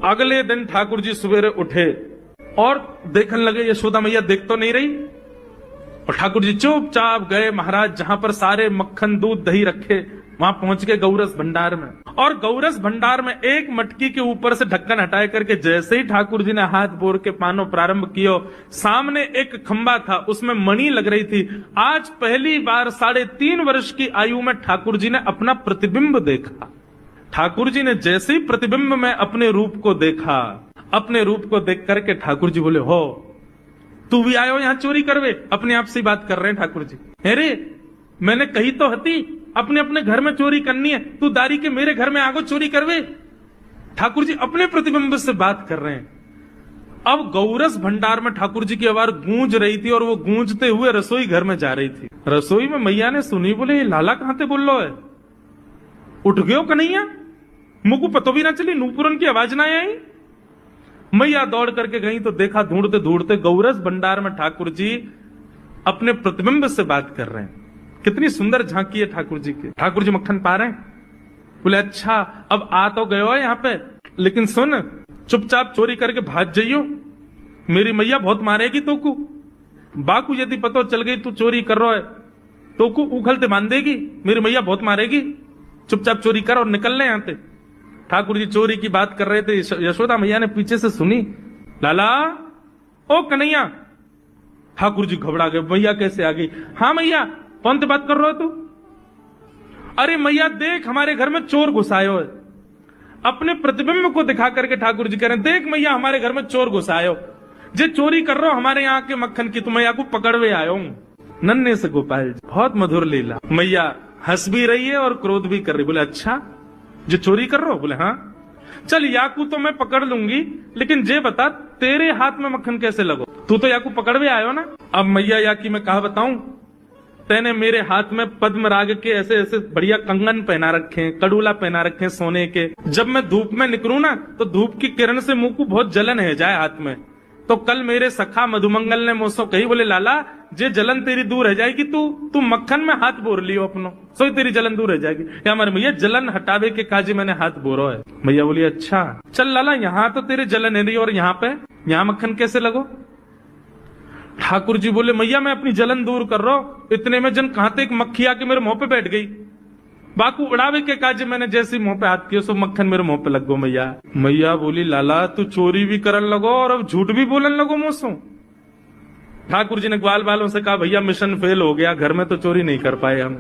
अगले दिन ठाकुर जी सवेरे उठे और देखने लगे यशोदा मैया देख तो नहीं रही, और ठाकुर जी चुपचाप गए महाराज जहां पर सारे मक्खन दूध दही रखे, वहां पहुंच के गौरस भंडार में। और गौरस भंडार में एक मटकी के ऊपर से ढक्कन हटाए करके जैसे ही ठाकुर जी ने हाथ बोर के पानो प्रारंभ किया, सामने एक खंबा था, उसमें मणि लग रही थी। आज पहली बार 3.5 वर्ष की आयु में ठाकुर जी ने अपना प्रतिबिंब देखा। ठाकुर जी ने जैसे ही प्रतिबिंब में अपने रूप को देखा, अपने रूप को देख करके ठाकुर जी बोले, हो तू भी आयो यहां चोरी करवे? अपने आप से बात कर रहे हैं ठाकुर जी। अरे मैंने कही तो हती अपने अपने घर में चोरी करनी है, तू दारी के मेरे घर में आगो चोरी करवे? ठाकुर जी अपने प्रतिबिंब से बात कर रहे हैं। अब गौरस भंडार में ठाकुर जी की आवाज गूंज रही थी और वो गूंजते हुए रसोई घर में जा रही थी। रसोई में मैया ने सुनी, बोले ये लाला कहां से बोल लो है? उठ गयो कन्हैया, मुझको पतो भी ना चली, नूपुरन की आवाज ना आई। मैया दौड़ करके गई तो देखा ढूंढते ढूंढते गौरस भंडार में ठाकुर जी अपने प्रतिबिंब से बात कर रहे हैं। कितनी सुंदर झांकी है ठाकुर जी की। ठाकुर जी मक्खन पा रहे हैं। बोले अच्छा अब आ तो गयो है यहाँ पे, लेकिन सुन चुपचाप चोरी करके भाग जाइयो, मेरी मैया बहुत मारेगी तोकू। बाकू यदि पतो चल गई तू चोरी कर रहा है तोकू उखलते बांध देगी, मेरी मैया बहुत मारेगी। चुपचाप चोरी कर और निकल ले यहाँ से। ठाकुर जी चोरी की बात कर रहे थे, यशोदा मैया ने पीछे से सुनी, लाला ओ कन्हैया। ठाकुर जी घबरा गए, मैया कैसे आ गई? हाँ मैया, कौन से बात कर रहे हो तू? अरे मैया देख हमारे घर में चोर घुसायो है। अपने प्रतिबिंब को दिखा करके ठाकुर जी कह रहे हैं, देख मैया हमारे घर में चोर घुसायो, जे चोरी कर रहे हो हमारे यहाँ के मक्खन की, तो मैया को पकड़वे आयो हूं। नन्हे से गोपाल जी, बहुत मधुर लीला। मैया हंस भी रही है और क्रोध भी कर रही। बोले अच्छा जो चोरी कर रहे हो? बोले हाँ। चल याकू तो मैं पकड़ लूंगी, लेकिन जे बता तेरे हाथ में मक्खन कैसे लगो? तू तो याकू पकड़वे आयो ना। अब मैया याकी मैं कहा बताऊं, तेने मेरे हाथ में पद्मराग के ऐसे ऐसे बढ़िया कंगन पहना रखे हैं, कड़ूला पहना रखे हैं सोने के। जब मैं धूप में निकलूं ना तो धूप की किरण से मुंह को बहुत जलन है जाए हाथ में। तो कल मेरे सखा मधुमंगल ने मुझसे कही, बोले लाला जे जलन तेरी दूर रह जाएगी, तू मक्खन में हाथ बोर लियो अपनो, सो तेरी जलन दूर रह जाएगी। या हमारे मैया जलन हटावे के काजी मैंने हाथ बोरो है। मैया बोली अच्छा चल लाला, यहाँ तो तेरे जलन है रही और यहाँ पे यहाँ मक्खन कैसे लगो? ठाकुर जी बोले मैया मैं अपनी जलन दूर कर रहा हूं। इतने में जन कहां एक मक्खी आके मेरे मुंह पे बैठ गई। बाकू उड़ावे के काज मैंने जैसे मुंह पे हाथ किया सो मक्खन मेरे मुंह पे लग गो। मैया बोली लाला तू चोरी भी करन लगो और अब झूठ भी बोलन लगो मुझसे। ठाकुर जी ने ग्वाल वालों से कहा भैया मिशन फेल हो गया, घर में तो चोरी नहीं कर पाए हम।